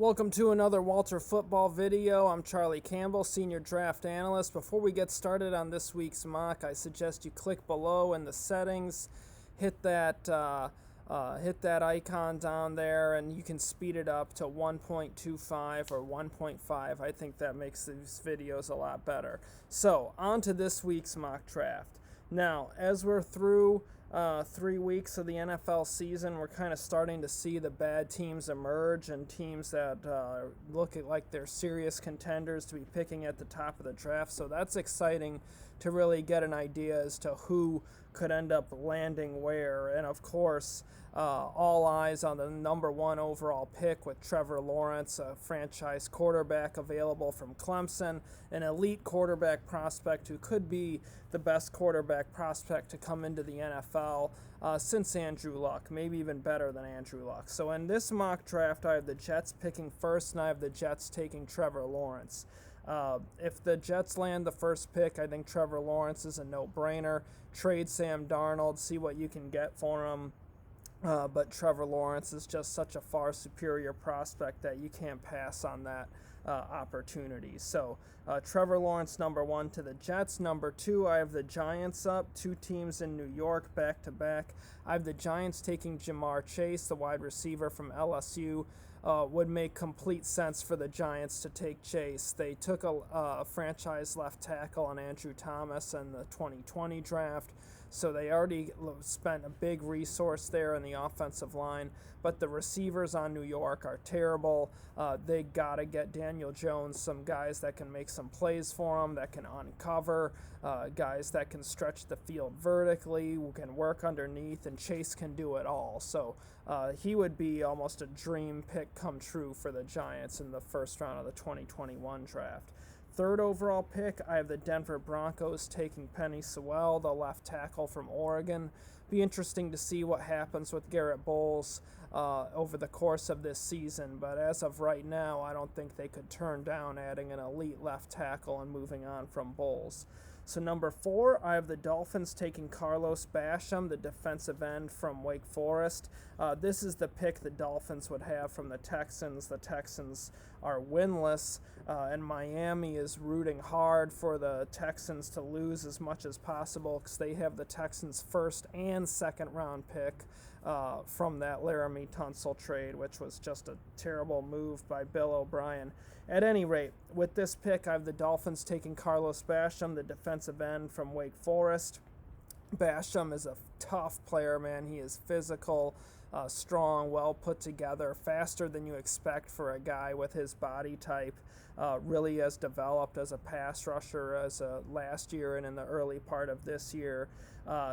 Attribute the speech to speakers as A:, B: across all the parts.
A: Welcome to another Walter Football video. I'm Charlie Campbell, Senior Draft Analyst. Before we get started on this week's mock, I suggest you click below in the settings, hit that icon down there, and you can speed it up to 1.25 or 1.5. I think that makes these videos a lot better. So, on to this week's mock draft. Now, as we're through 3 weeks of the NFL season, we're kind of starting to see the bad teams emerge and teams that look like they're serious contenders to be picking at the top of the draft. So that's exciting to really get an idea as to who could end up landing where. And of course, all eyes on the number 1 overall pick with Trevor Lawrence, a franchise quarterback available from Clemson, an elite quarterback prospect who could be the best quarterback prospect to come into the NFL since Andrew Luck, maybe even better than Andrew Luck. So in this mock draft, I have the Jets picking first, and I have the Jets taking Trevor Lawrence. If the Jets land the first pick, I think Trevor Lawrence is a no-brainer. Trade Sam Darnold, see what you can get for him. But Trevor Lawrence is just such a far superior prospect that you can't pass on that opportunity. So Trevor Lawrence, number 1 to the Jets. Number 2, I have the Giants up. 2 teams in New York back-to-back. I have the Giants taking Jamar Chase, the wide receiver from LSU. Would make complete sense for the Giants to take Chase. They took a franchise left tackle on Andrew Thomas in the 2020 draft, so they already spent a big resource there in the offensive line, but the receivers on New York are terrible. They got to get Daniel Jones some guys that can make some plays for him, that can uncover, guys that can stretch the field vertically, who can work underneath, and Chase can do it all. So he would be almost a dream pick come true for the Giants in the first round of the 2021 draft. 3rd overall pick, I have the Denver Broncos taking Penei Sewell, the left tackle from Oregon. Be interesting to see what happens with Garrett Bowles over the course of this season, but as of right now, I don't think they could turn down adding an elite left tackle and moving on from Bowles. So number 4, I have the Dolphins taking Carlos Basham, the defensive end from Wake Forest. This is the pick the Dolphins would have from the Texans. The Texans are winless, and Miami is rooting hard for the Texans to lose as much as possible because they have the Texans' first and second round pick from that Laramie Tunsil trade, which was just a terrible move by Bill O'Brien. At any rate, with this pick, I have the Dolphins taking Carlos Basham, the defensive end from Wake Forest. Basham is a tough player, man. He is physical, strong, well put together, faster than you expect for a guy with his body type. Really has developed as a pass rusher as last year and in the early part of this year.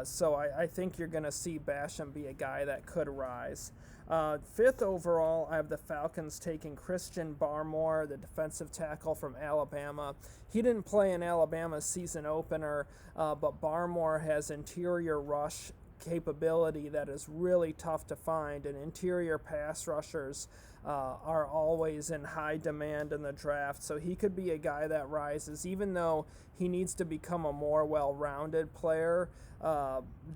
A: So I think you're going to see Basham be a guy that could rise. 5th overall, I have the Falcons taking Christian Barmore, the defensive tackle from Alabama. He didn't play in Alabama's season opener, but Barmore has interior rush capability that is really tough to find, and interior pass rushers are always in high demand in the draft, so he could be a guy that rises, even though he needs to become a more well-rounded player.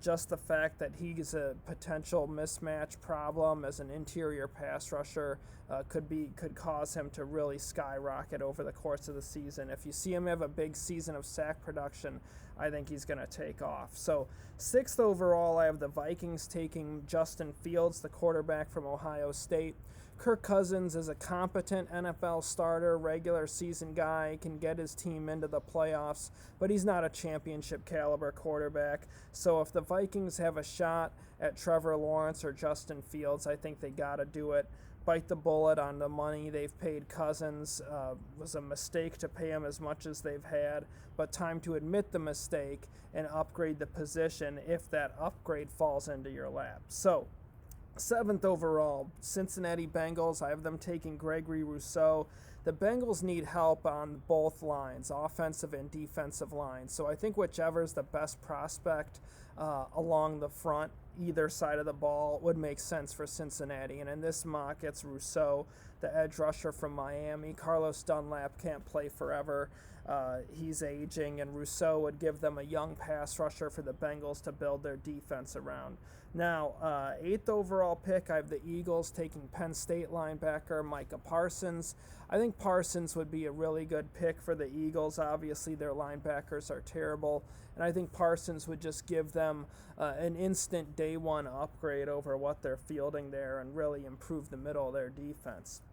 A: Just the fact that he's a potential mismatch problem as an interior pass rusher could cause him to really skyrocket over the course of the season. If you see him have a big season of sack production, I think he's going to take off. So 6th overall, I have the Vikings taking Justin Fields, the quarterback from Ohio State. Kirk Cousins is a competent NFL starter, regular season guy, can get his team into the playoffs, but he's not a championship caliber quarterback. So if the Vikings have a shot at Trevor Lawrence or Justin Fields, I think they got to do it. Bite the bullet on the money they've paid Cousins. Was a mistake to pay him as much as they've had, but time to admit the mistake and upgrade the position if that upgrade falls into your lap. So 7th overall, Cincinnati Bengals. I have them taking Gregory Rousseau. The Bengals need help on both lines, offensive and defensive lines. So I think whichever's the best prospect along the front, either side of the ball, would make sense for Cincinnati. And in this mock, it's Rousseau, the edge rusher from Miami. Carlos Dunlap can't play forever. He's aging, and Rousseau would give them a young pass rusher for the Bengals to build their defense around. Now, 8th overall pick, I have the Eagles taking Penn State linebacker Micah Parsons. I think Parsons would be a really good pick for the Eagles. Obviously, their linebackers are terrible, and I think Parsons would just give them an instant day one upgrade over what they're fielding there and really improve the middle of their defense.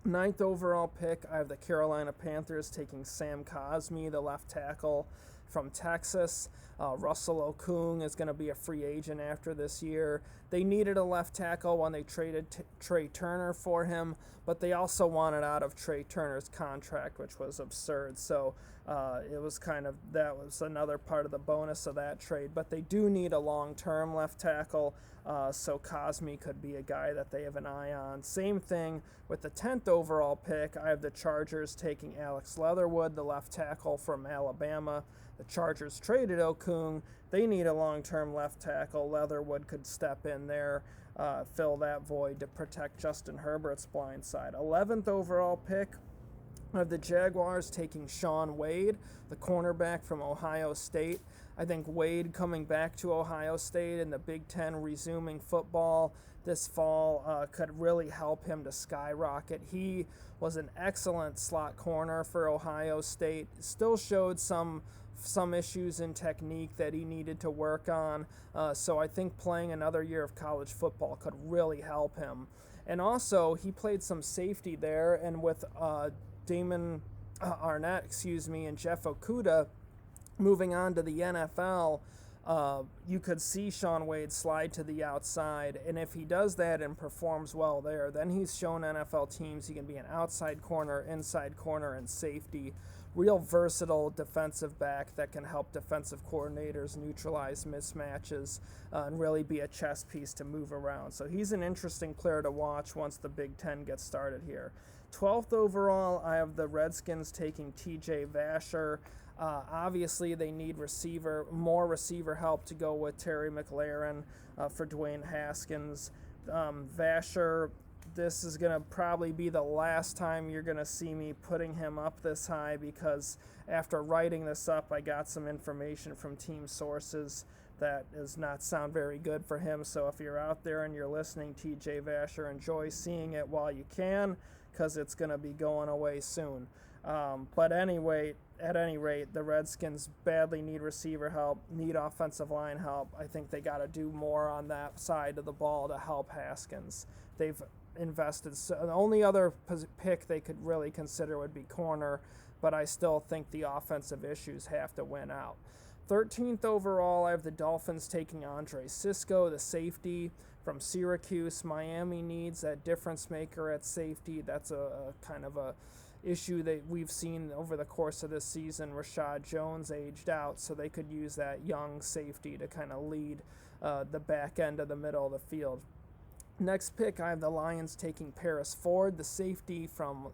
A: 9th overall pick, I have the Carolina Panthers taking Sam Cosmi, the left tackle from Texas. Russell Okung is going to be a free agent after this year. They needed a left tackle when they traded Trey Turner for him, but they also wanted out of Trey Turner's contract, which was absurd. So it was that was another part of the bonus of that trade. But they do need a long-term left tackle, so Cosmi could be a guy that they have an eye on. Same thing with the 10th overall pick. I have the Chargers taking Alex Leatherwood, the left tackle from Alabama. The Chargers traded Okung. They need a long-term left tackle. Leatherwood could step in there, fill that void to protect Justin Herbert's blind side. 11th overall pick of the Jaguars taking Shaun Wade, the cornerback from Ohio State. I think Wade coming back to Ohio State and the Big Ten resuming football this fall could really help him to skyrocket. He was an excellent slot corner for Ohio State. Still showed some issues in technique that he needed to work on. So I think playing another year of college football could really help him. And also, he played some safety there, and with Damon Arnett, and Jeff Okudah moving on to the NFL, you could see Shaun Wade slide to the outside, and if he does that and performs well there, then he's shown NFL teams he can be an outside corner, inside corner, and safety. Real versatile defensive back that can help defensive coordinators neutralize mismatches and really be a chess piece to move around. So he's an interesting player to watch once the Big Ten gets started here. 12th overall, I have the Redskins taking T.J. Vasher. Obviously, they need more receiver help to go with Terry McLaurin for Dwayne Haskins. Vasher, this is going to probably be the last time you're going to see me putting him up this high, because after writing this up, I got some information from team sources that does not sound very good for him. So if you're out there and you're listening, T.J. Vasher, enjoy seeing it while you can, because it's going to be going away soon. But anyway, at any rate, the Redskins badly need receiver help, need offensive line help. I think they got to do more on that side of the ball to help Haskins. They've invested. So the only other pick they could really consider would be corner, but I still think the offensive issues have to win out. 13th overall, I have the Dolphins taking Andre Sisco, the safety from Syracuse. Miami needs that difference maker at safety. That's a kind of a issue that we've seen over the course of this season. Rashad Jones aged out, so they could use that young safety to kind of lead the back end of the middle of the field. Next pick, I have the Lions taking Paris Ford, the safety from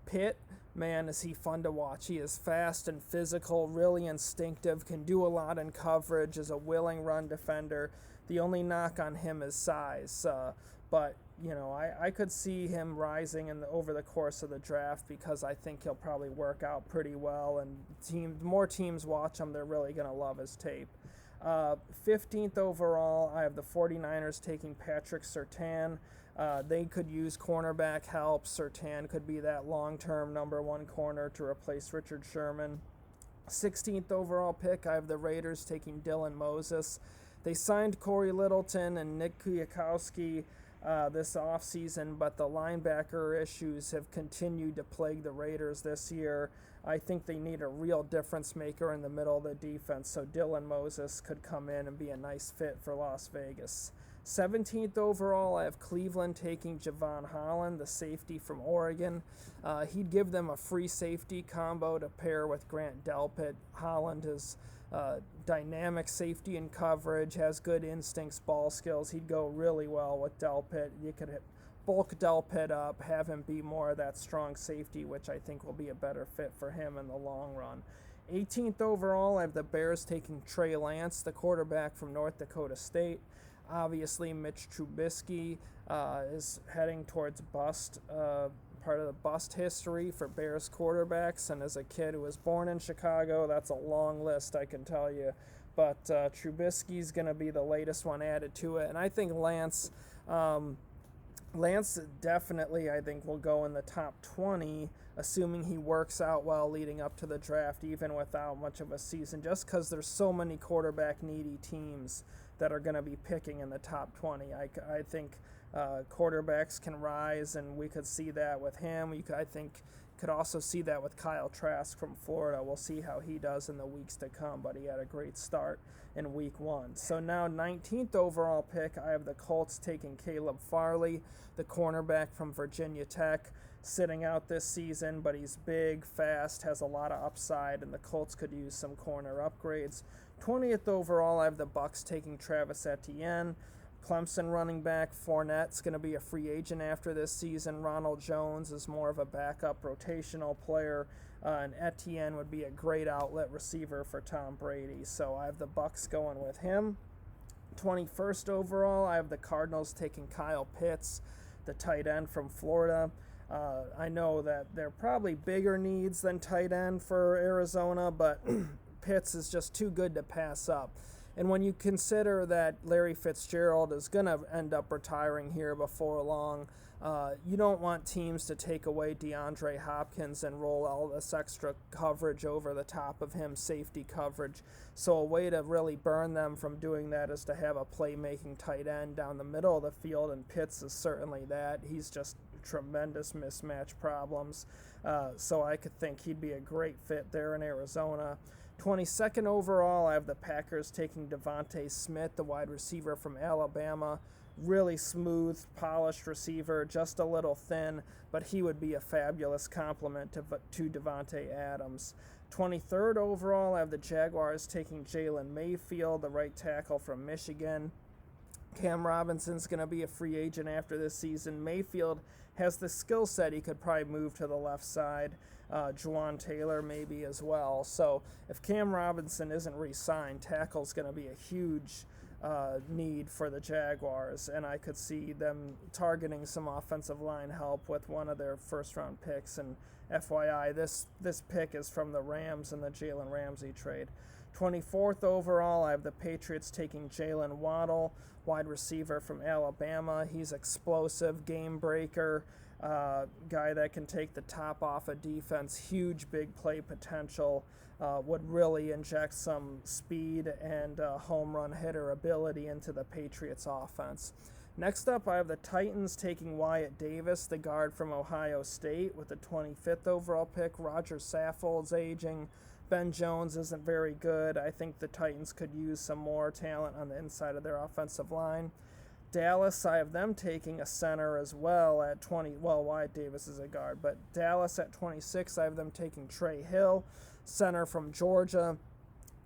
A: Pitt. Man, is he fun to watch. He is fast and physical, really instinctive, can do a lot in coverage, is a willing run defender. The only knock on him is size, but I could see him rising over the course of the draft, because I think he'll probably work out pretty well, and the more teams watch him, they're really going to love his tape. 15th overall, I have the 49ers taking Patrick Surtain. They could use cornerback help. Surtain could be that long-term number one corner to replace Richard Sherman. 16th overall pick, I have the Raiders taking Dylan Moses. They signed Corey Littleton and Nick Kwiatkowski this offseason, but the linebacker issues have continued to plague the Raiders this year. I think they need a real difference maker in the middle of the defense, so Dylan Moses could come in and be a nice fit for Las Vegas. 17th overall, I have Cleveland taking Javon Holland, the safety from Oregon. He'd give them a free safety combo to pair with Grant Delpit. Holland is dynamic safety and coverage, has good instincts, ball skills. He'd go really well with Delpit. You could bulk Delpit up, have him be more of that strong safety, which I think will be a better fit for him in the long run. 18th overall, I have the Bears taking Trey Lance, the quarterback from North Dakota State. Obviously, Mitch Trubisky is heading towards bust, part of the bust history for Bears quarterbacks, and as a kid who was born in Chicago, that's a long list, I can tell you. but Trubisky's going to be the latest one added to it. And I think Lance definitely, I think, will go in the top 20, assuming he works out well leading up to the draft, even without much of a season, just because there's so many quarterback-needy teams that are going to be picking in the top 20. I think quarterbacks can rise, and we could see that with him. I think could also see that with Kyle Trask from Florida. We'll see how he does in the weeks to come, but he had a great start in week 1. So now 19th overall pick, I have the Colts taking Caleb Farley, the cornerback from Virginia Tech, sitting out this season, but he's big, fast, has a lot of upside, and the Colts could use some corner upgrades. 20th overall, I have the Bucs taking Travis Etienne. Clemson running back Fournette's going to be a free agent after this season. Ronald Jones is more of a backup rotational player, and Etienne would be a great outlet receiver for Tom Brady. So I have the Bucs going with him. 21st overall, I have the Cardinals taking Kyle Pitts, the tight end from Florida. I know that they're probably bigger needs than tight end for Arizona, but Pitts is just too good to pass up. And when you consider that Larry Fitzgerald is going to end up retiring here before long, you don't want teams to take away DeAndre Hopkins and roll all this extra coverage over the top of him, safety coverage. So a way to really burn them from doing that is to have a playmaking tight end down the middle of the field, and Pitts is certainly that. He's just tremendous mismatch problems. So I could think he'd be a great fit there in Arizona. 22nd overall, I have the Packers taking Devontae Smith, the wide receiver from Alabama. Really smooth, polished receiver, just a little thin, but he would be a fabulous complement to Devontae Adams. 23rd overall, I have the Jaguars taking Jalen Mayfield, the right tackle from Michigan. Cam Robinson's going to be a free agent after this season. Mayfield has the skill set. He could probably move to the left side. Juwan Taylor maybe as well. So if Cam Robinson isn't re-signed, tackle's going to be a huge need for the Jaguars, and I could see them targeting some offensive line help with one of their first-round picks. And FYI, this pick is from the Rams in the Jalen Ramsey trade. 24th overall, I have the Patriots taking Jalen Waddle, wide receiver from Alabama. He's explosive, game breaker, guy that can take the top off a defense, huge big play potential, would really inject some speed and home run hitter ability into the Patriots offense. Next up, I have the Titans taking Wyatt Davis, the guard from Ohio State, with the 25th overall pick. Roger Saffold's aging. Ben Jones isn't very good. I think the Titans could use some more talent on the inside of their offensive line. Dallas, I have them taking a center as well at 20. Well, Wyatt Davis is a guard, but Dallas at 26, I have them taking Trey Hill, center from Georgia.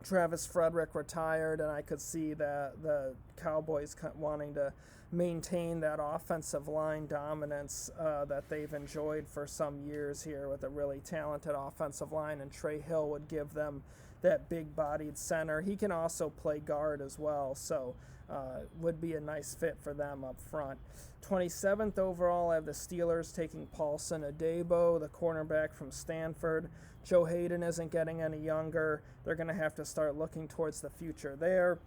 A: Travis Frederick retired, and I could see that the Cowboys wanting to maintain that offensive line dominance that they've enjoyed for some years here with a really talented offensive line, and Trey Hill would give them that big-bodied center. He can also play guard as well, so would be a nice fit for them up front. 27th overall, I have the Steelers taking Paulson Adebo, the cornerback from Stanford. Joe Hayden isn't getting any younger. They're going to have to start looking towards the future there.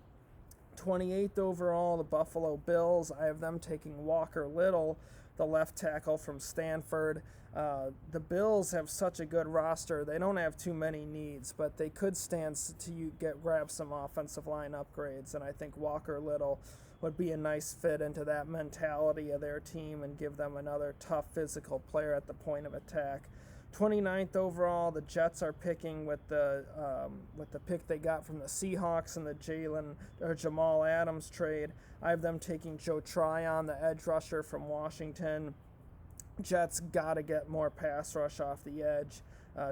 A: 28th overall, the Buffalo Bills. I have them taking Walker Little, the left tackle from Stanford. The Bills have such a good roster. They don't have too many needs, but they could stand to grab some offensive line upgrades, and I think Walker Little would be a nice fit into that mentality of their team and give them another tough physical player at the point of attack. 29th overall, the Jets are picking with the pick they got from the Seahawks in the Jamal Adams trade. I have them taking Joe Tryon, the edge rusher from Washington. Jets got to get more pass rush off the edge.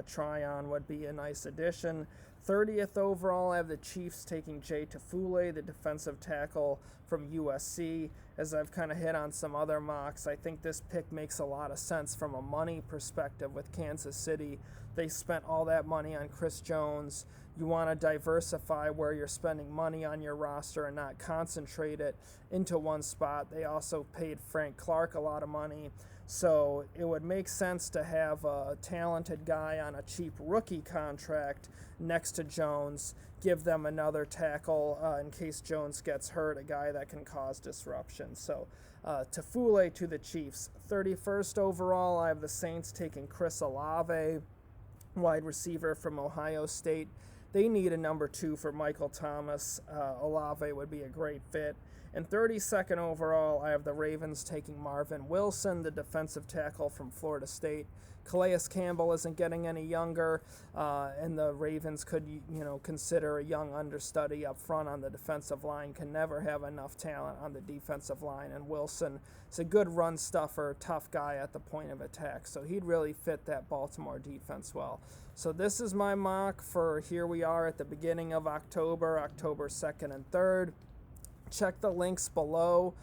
A: Tryon would be a nice addition. 30th overall, I have the Chiefs taking Jay Tafule, the defensive tackle from USC. As I've kind of hit on some other mocks, I think this pick makes a lot of sense from a money perspective with Kansas City. They spent all that money on Chris Jones. You want to diversify where you're spending money on your roster and not concentrate it into one spot. They also paid Frank Clark a lot of money. So it would make sense to have a talented guy on a cheap rookie contract next to Jones, give them another tackle in case Jones gets hurt, a guy that can cause disruption. So Tafule to the Chiefs. 31st overall, I have the Saints taking Chris Olave, wide receiver from Ohio State. They need a number 2 for Michael Thomas. Olave would be a great fit. And 32nd overall, I have the Ravens taking Marvin Wilson, the defensive tackle from Florida State. Calais Campbell isn't getting any younger, and the Ravens could, consider a young understudy up front on the defensive line. Can never have enough talent on the defensive line, and Wilson is a good run stuffer, tough guy at the point of attack, so he'd really fit that Baltimore defense well. So this is my mock for here we are at the beginning of October, October 2nd and 3rd. Check the links below.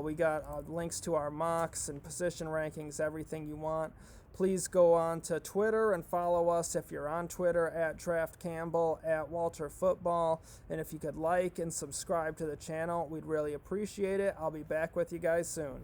A: We got links to our mocks and position rankings, everything you want. Please go on to Twitter and follow us if you're on Twitter at Draft Campbell, at Walter Football. And if you could like and subscribe to the channel, we'd really appreciate it. I'll be back with you guys soon.